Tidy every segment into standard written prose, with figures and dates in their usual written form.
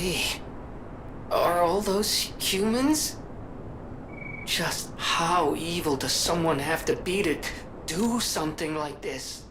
see. Are all those humans? Just how evil does someone have to be to do something like this?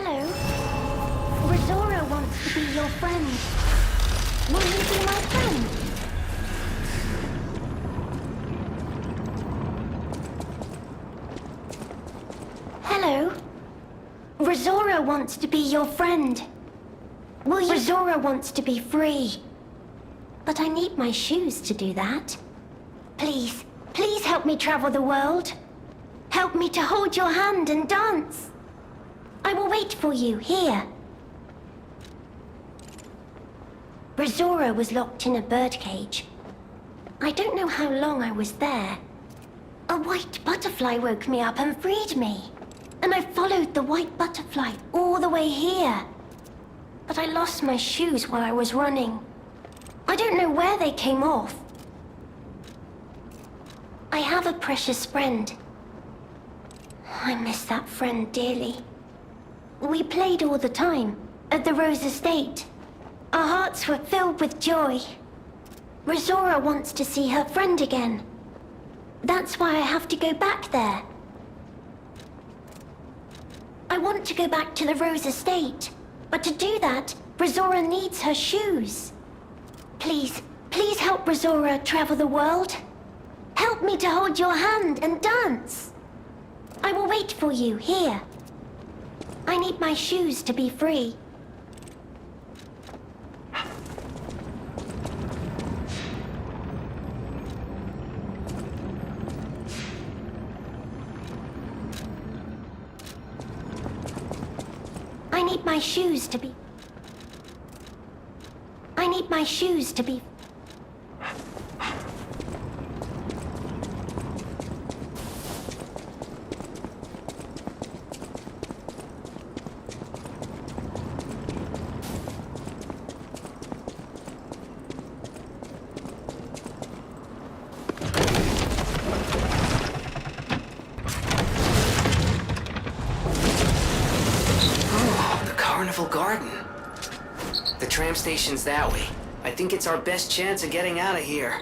Hello. Resora wants to be your friend. Will you be my friend? Hello. Resora wants to be your friend. Will you? Resora wants to be free. But I need my shoes to do that. Please, please help me travel the world. Help me to hold your hand and dance. I will wait for you here. Resora was locked in a birdcage. I don't know how long I was there. A white butterfly woke me up and freed me. And I followed the white butterfly all the way here. But I lost my shoes while I was running. I don't know where they came off. I have a precious friend. I miss that friend dearly. We played all the time, at the Rose Estate. Our hearts were filled with joy. Resora wants to see her friend again. That's why I have to go back there. I want to go back to the Rose Estate, but to do that, Resora needs her shoes. Please, please help Resora travel the world. Help me to hold your hand and dance. I will wait for you here. I need my shoes to be free. I need my shoes to be... I need my shoes to be... Garden. The tram station's that way. I think it's our best chance of getting out of here.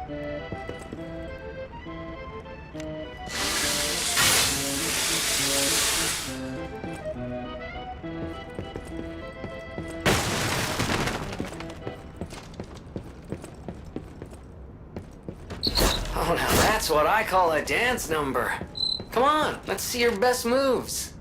Oh, now that's what I call a dance number. Come on, let's see your best moves.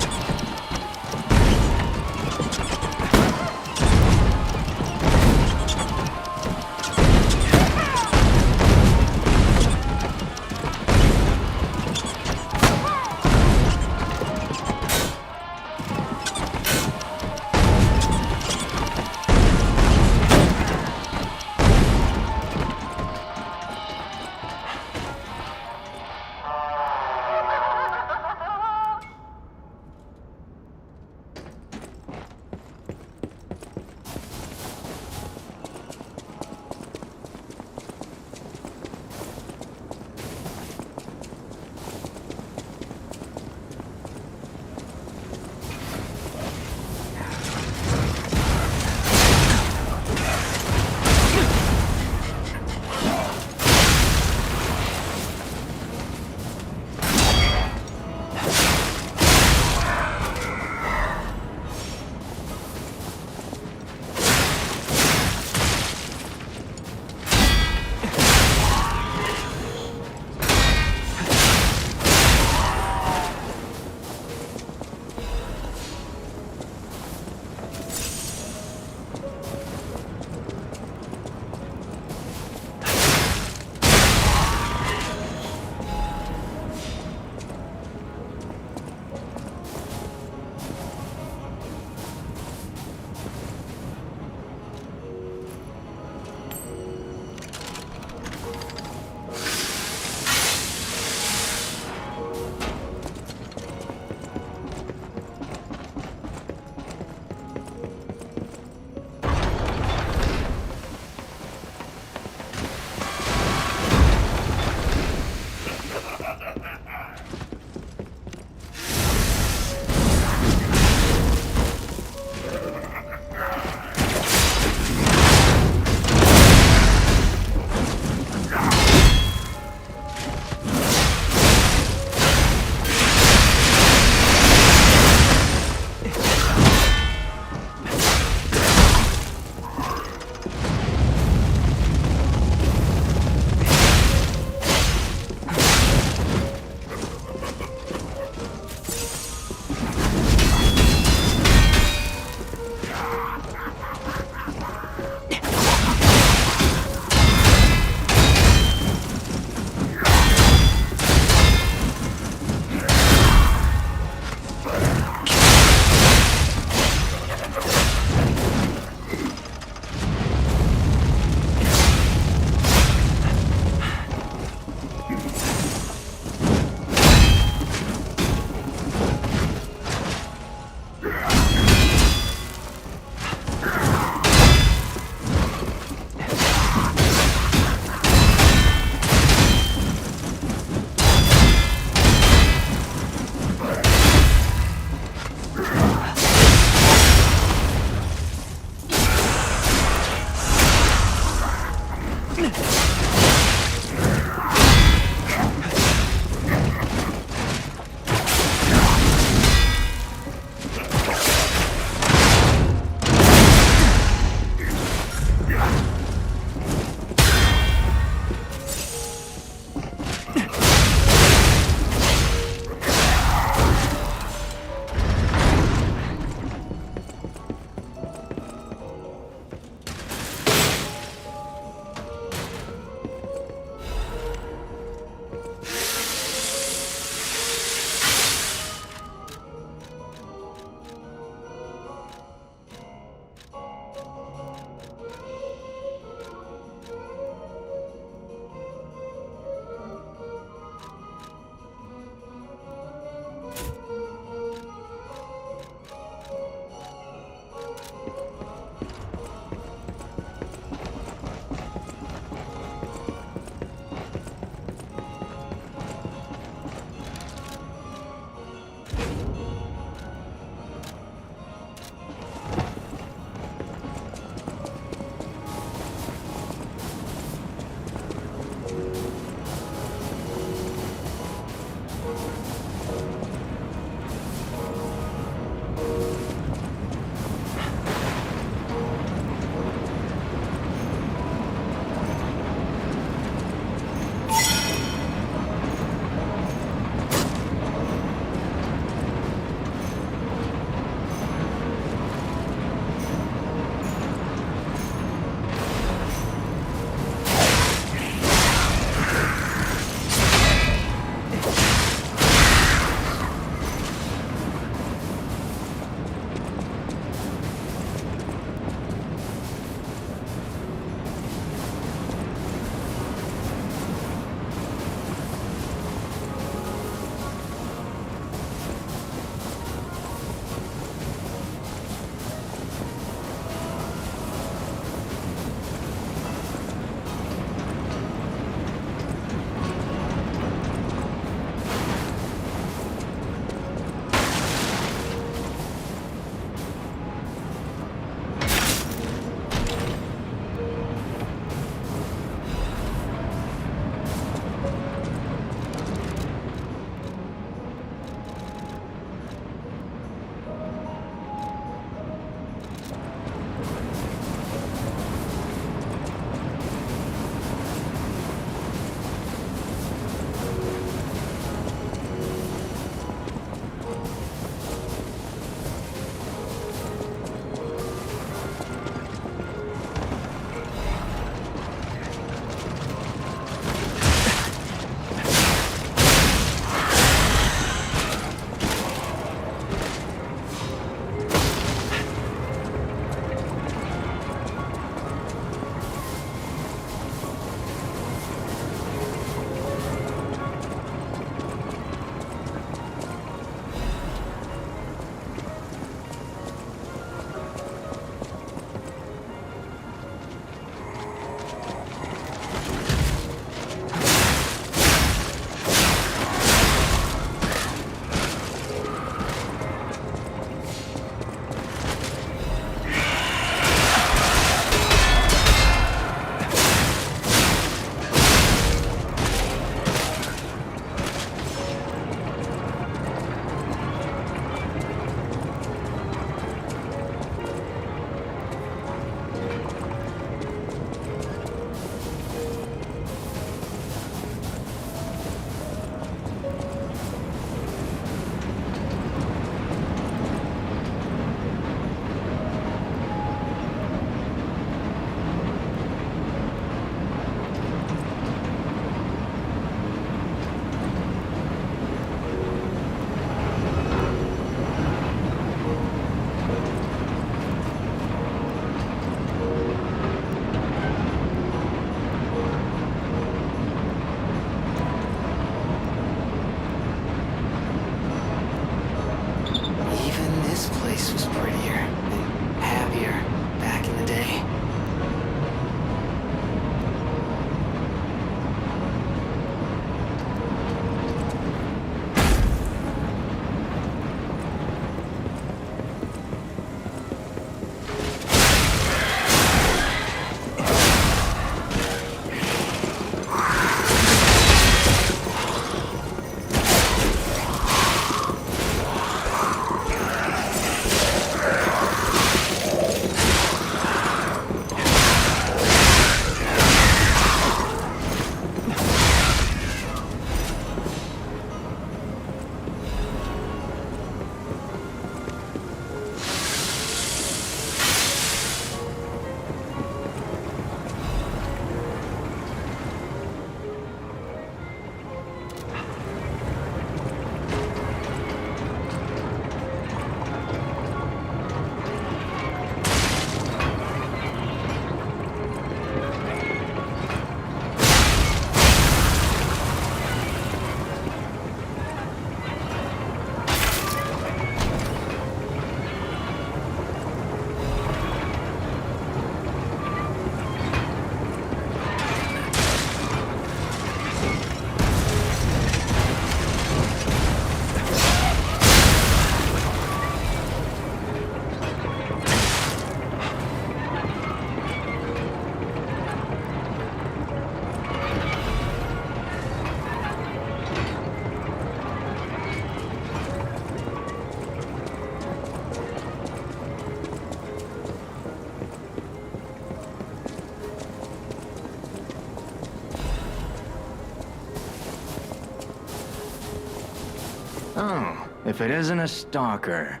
If it isn't a stalker,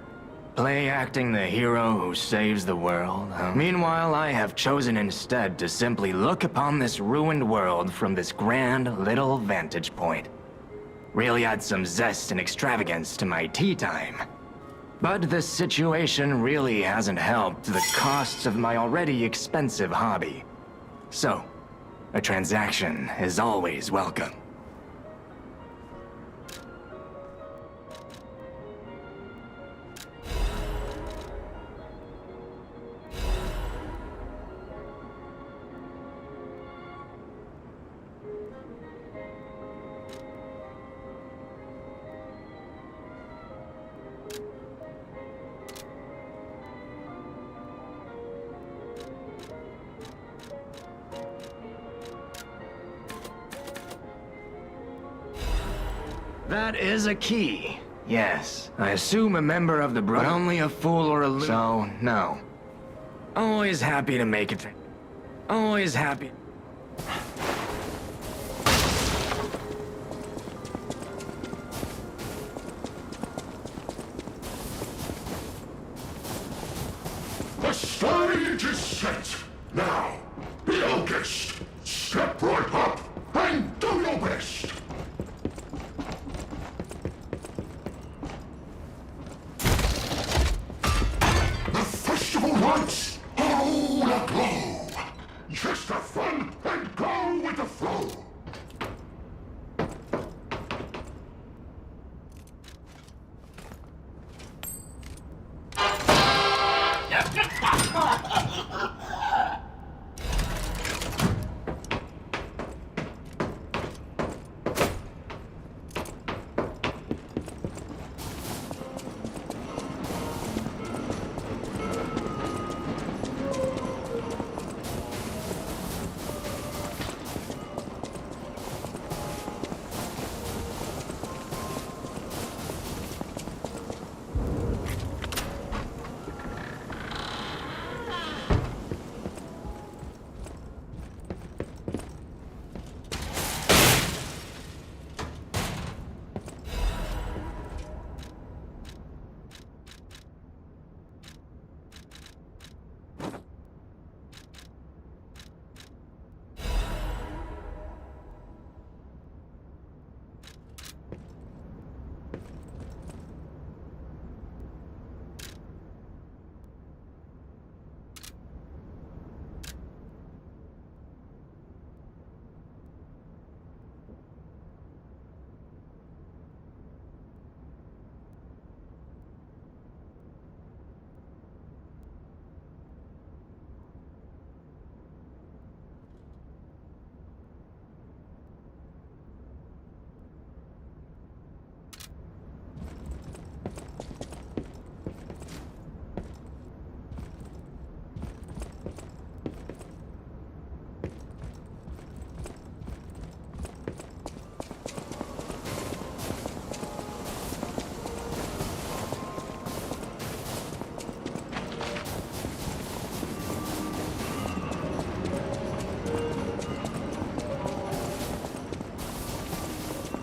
play acting the hero who saves the world, huh? Meanwhile, I have chosen instead to simply look upon this ruined world from this grand little vantage point. Really add some zest and extravagance to my tea time. But this situation really hasn't helped the costs of my already expensive hobby. So, a transaction is always welcome. That is a key. Yes, I assume a member of the but only a fool or a so, no. Always happy to make it. Always happy. The stage is set. Now, be our guest. Step right up and do your best. The festival lights are all aglow. Just have fun and go with the flow.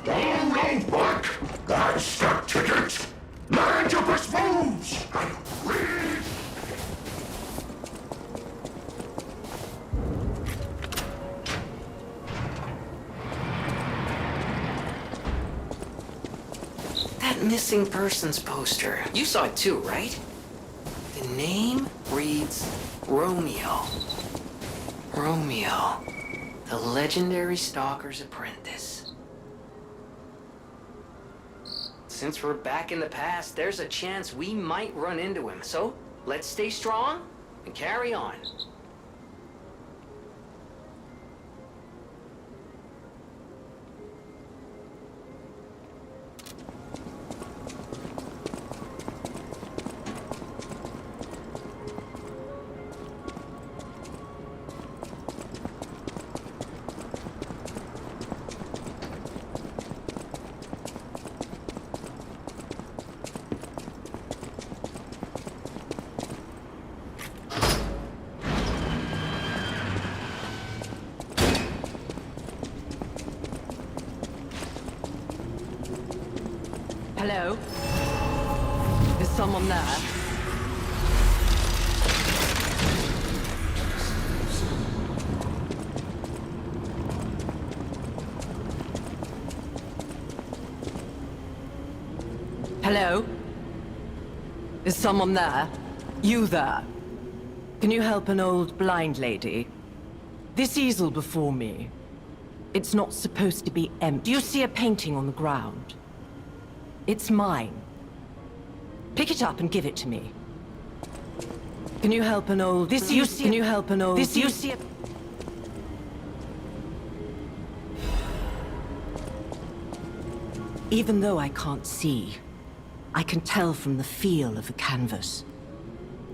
Don't back! That's the ticket! Land your best moves! And read! That missing persons poster. You saw it too, right? The name reads Romeo. Romeo, the legendary stalker's apprentice. Since we're back in the past, there's a chance we might run into him. So, let's stay strong and carry on. Hello? someone there? Hello? Is someone there? You there? Can you help an old blind lady? This easel before me, it's not supposed to be empty. Do you see a painting on the ground? It's mine. Pick it up and give it to me. Can you help an old... Can you help an old... You see a... Even though I can't see, I can tell from the feel of the canvas.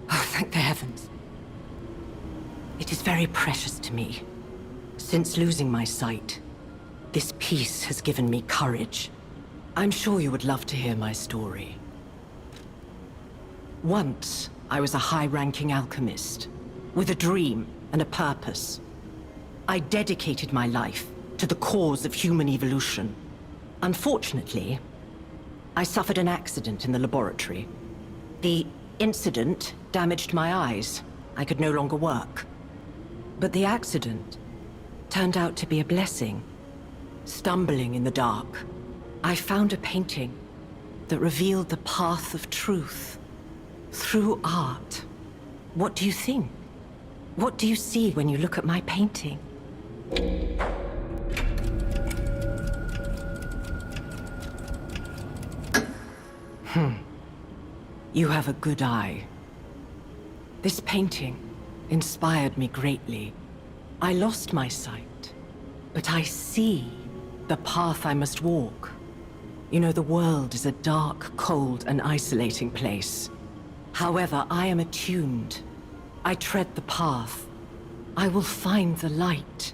Oh, thank the heavens. It is very precious to me. Since losing my sight, this piece has given me courage. I'm sure you would love to hear my story. Once, I was a high-ranking alchemist, with a dream and a purpose. I dedicated my life to the cause of human evolution. Unfortunately, I suffered an accident in the laboratory. The incident damaged my eyes. I could no longer work. But the accident turned out to be a blessing. Stumbling in the dark, I found a painting that revealed the path of truth through art. What do you think? What do you see when you look at my painting? You have a good eye. This painting inspired me greatly. I lost my sight, but I see the path I must walk. You know, the world is a dark, cold, and isolating place. However, I am attuned. I tread the path. I will find the light,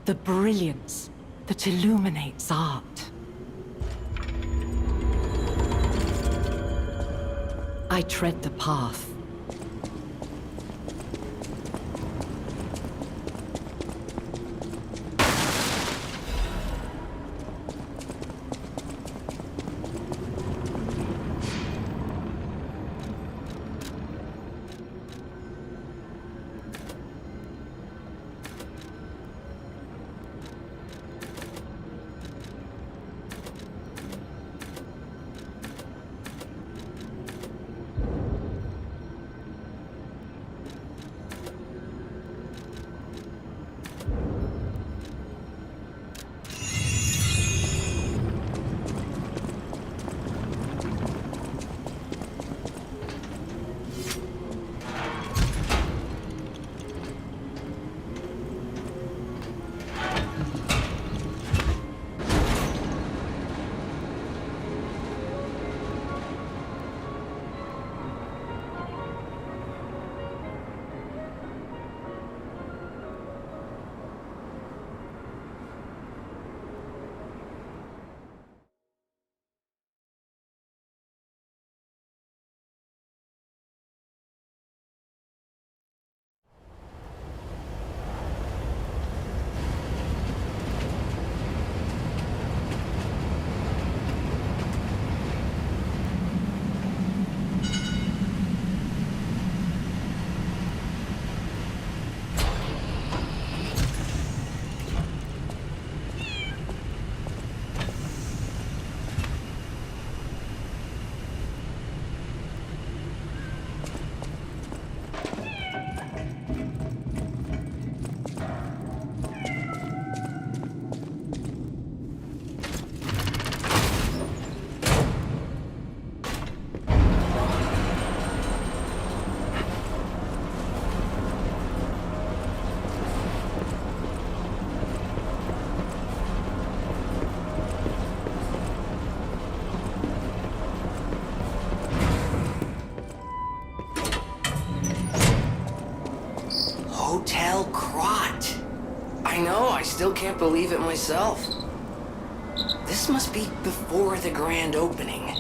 the brilliance that illuminates art. I tread the path. Hotel Crot. I know, I still can't believe it myself. This must be before the grand opening.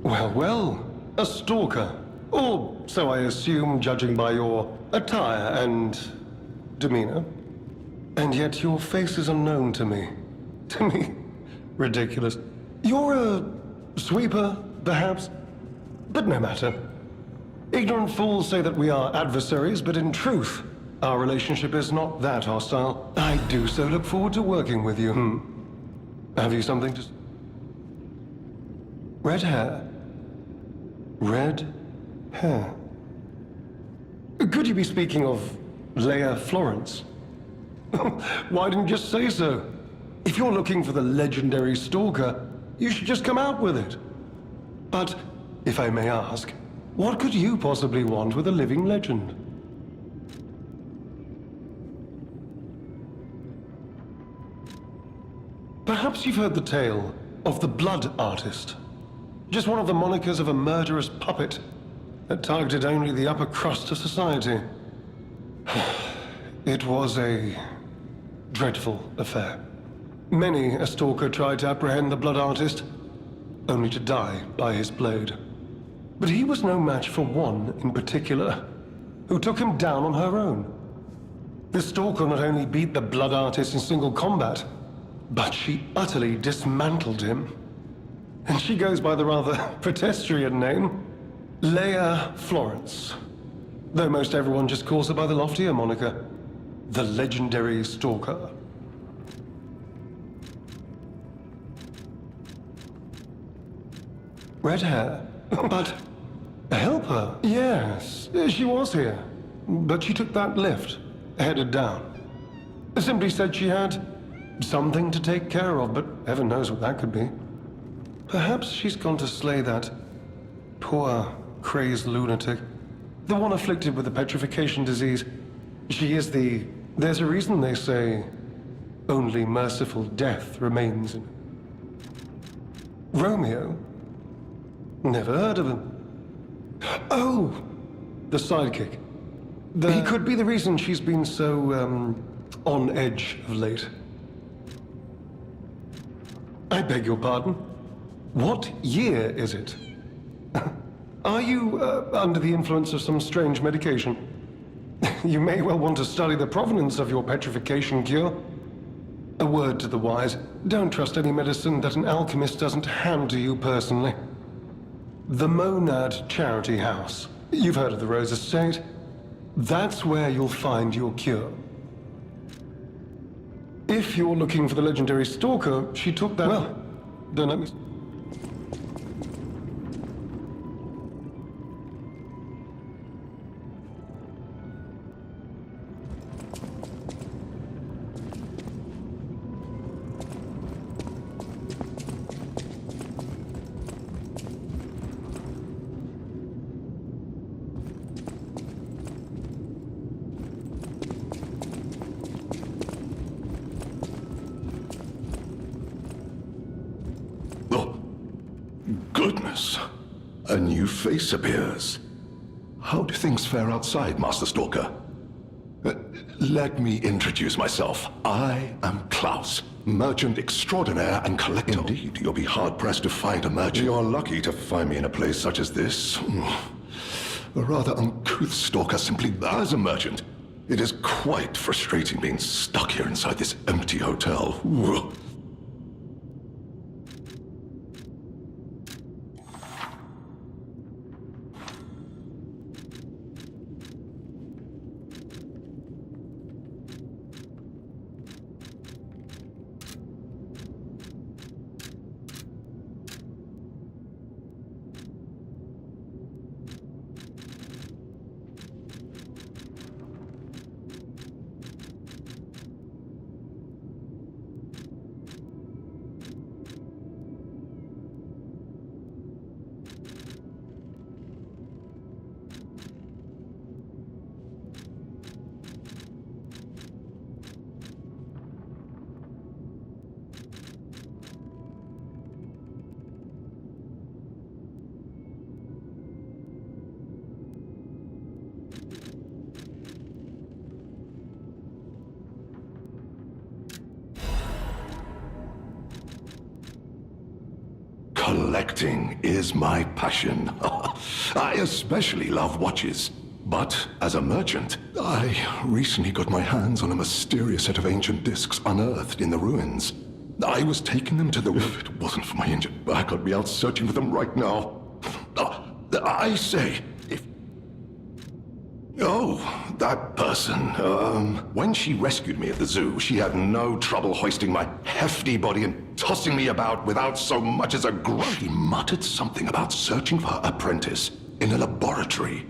Well, well, a stalker. Or so I assume, judging by your attire and demeanor. And yet your face is unknown to me. To me? Ridiculous. You're a sweeper, perhaps? But no matter. Ignorant fools say that we are adversaries, but in truth, our relationship is not that hostile. I do so look forward to working with you. Have you something to... Red hair. Red hair. Could you be speaking of Leia Florence? Why didn't you just say so? If you're looking for the legendary stalker, you should just come out with it. But, if I may ask, what could you possibly want with a living legend? Perhaps you've heard the tale of the Blood Artist. Just one of the monikers of a murderous puppet that targeted only the upper crust of society. It was a dreadful affair. Many a stalker tried to apprehend the Blood Artist, only to die by his blade. But he was no match for one in particular, who took him down on her own. The stalker not only beat the Blood Artist in single combat, but she utterly dismantled him. And she goes by the rather pedestrian name, Leia Florence. Though most everyone just calls her by the loftier moniker, the legendary stalker. Red hair, but help her. Yes, she was here, but she took that lift, headed down. Simply said she had something to take care of, but heaven knows what that could be. Perhaps she's gone to slay that Poor, crazed lunatic. The one afflicted with the petrification disease. She is the... There's a reason they say only merciful death remains in... Romeo? Never heard of him. Oh! The sidekick. He could be the reason she's been so, on edge of late. I beg your pardon? What year is it? Are you, under the influence of some strange medication? You may well want to study the provenance of your petrification cure. A word to the wise, don't trust any medicine that an alchemist doesn't hand to you personally. The Monad Charity House. You've heard of the Rose Estate? That's where you'll find your cure. If you're looking for the legendary stalker, she took that... Well, then let me... Goodness. A new face appears. How do things fare outside, Master Stalker? Let me introduce myself. I am Klaus, merchant extraordinaire and collector. Indeed, you'll be hard-pressed to find a merchant. You're lucky to find me in a place such as this. A rather uncouth stalker simply as a merchant. It is quite frustrating being stuck here inside this empty hotel. Collecting is my passion. I especially love watches. But as a merchant, I recently got my hands on a mysterious set of ancient discs unearthed in the ruins. I was taking them to the... If it wasn't for my injured back, I'd be out searching for them right now. I say, if... Oh, that person. When she rescued me at the zoo, she had no trouble hoisting my hefty body and tossing me about without so much as a grunt. She muttered something about searching for her apprentice in a laboratory.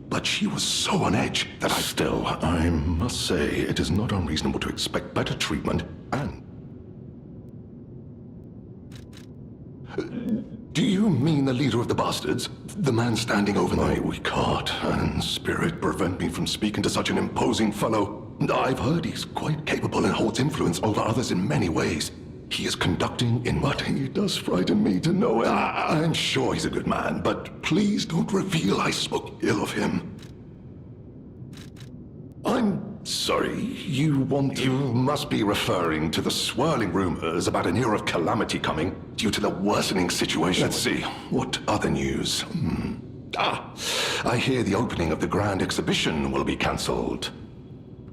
But she was so on edge that Still, I must say, it is not unreasonable to expect better treatment and... Do you mean the leader of the bastards? The man standing over my weak heart and spirit prevent me from speaking to such an imposing fellow. I've heard he's quite capable and holds influence over others in many ways. He is conducting in what he does frighten me to know him. I'm sure he's a good man, but please don't reveal I spoke ill of him. I'm sorry, you must be referring to the swirling rumors about an era of calamity coming due to the worsening situation. Let's see, what other news? I hear the opening of the grand exhibition will be cancelled.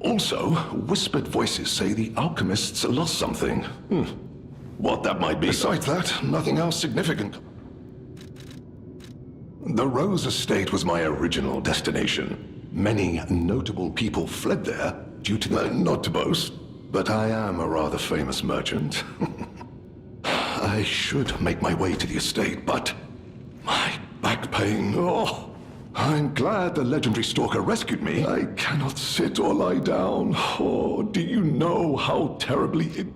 Also, whispered voices say the alchemists lost something. What that might be. Besides that, nothing else significant. The Rose Estate was my original destination. Many notable people fled there due to the... Not to boast, but I am a rather famous merchant. I should make my way to the estate, but... my back pain, oh... I'm glad the legendary stalker rescued me. I cannot sit or lie down. Oh, do you know how terribly it...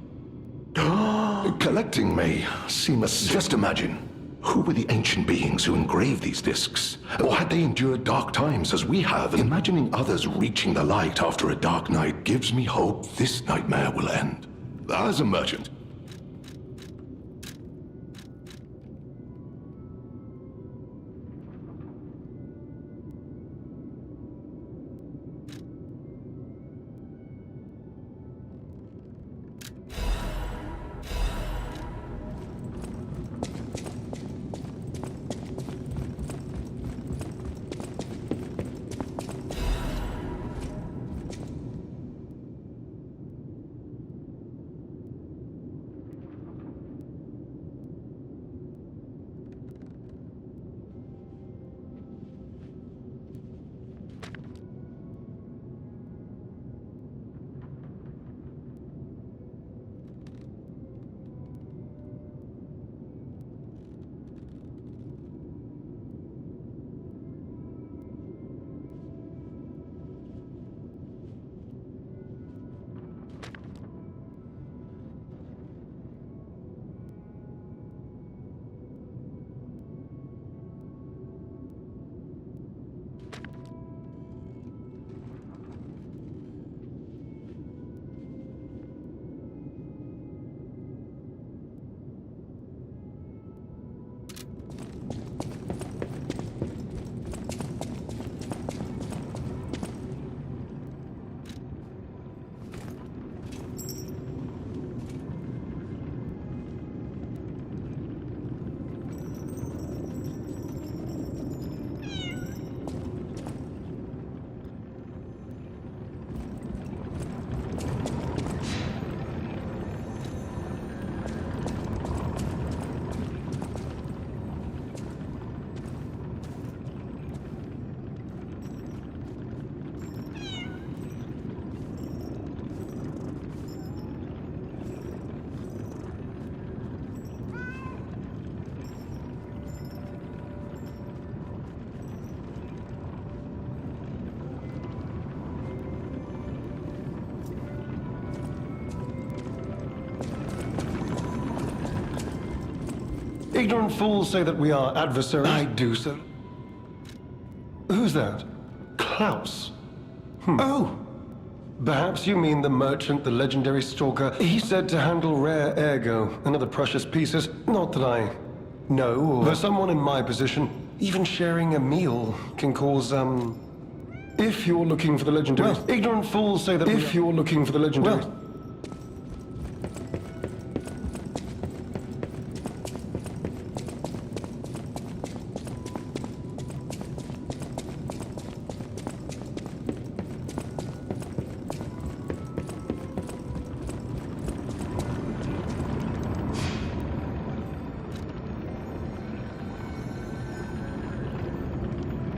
Collecting may seem a... Just imagine. Who were the ancient beings who engraved these discs? Or had they endured dark times as we have? Imagining others reaching the light after a dark night gives me hope this nightmare will end. As a merchant, Ignorant fools say that we are adversaries. I do so. Who's that? Klaus. Oh! Perhaps you mean the merchant, the legendary stalker. He's said to handle rare ergo and other precious pieces. Not that I know, or for someone in my position, even sharing a meal can cause, If you're looking for the legendary... Well, ignorant fools say that if you're looking for the legendary... Well,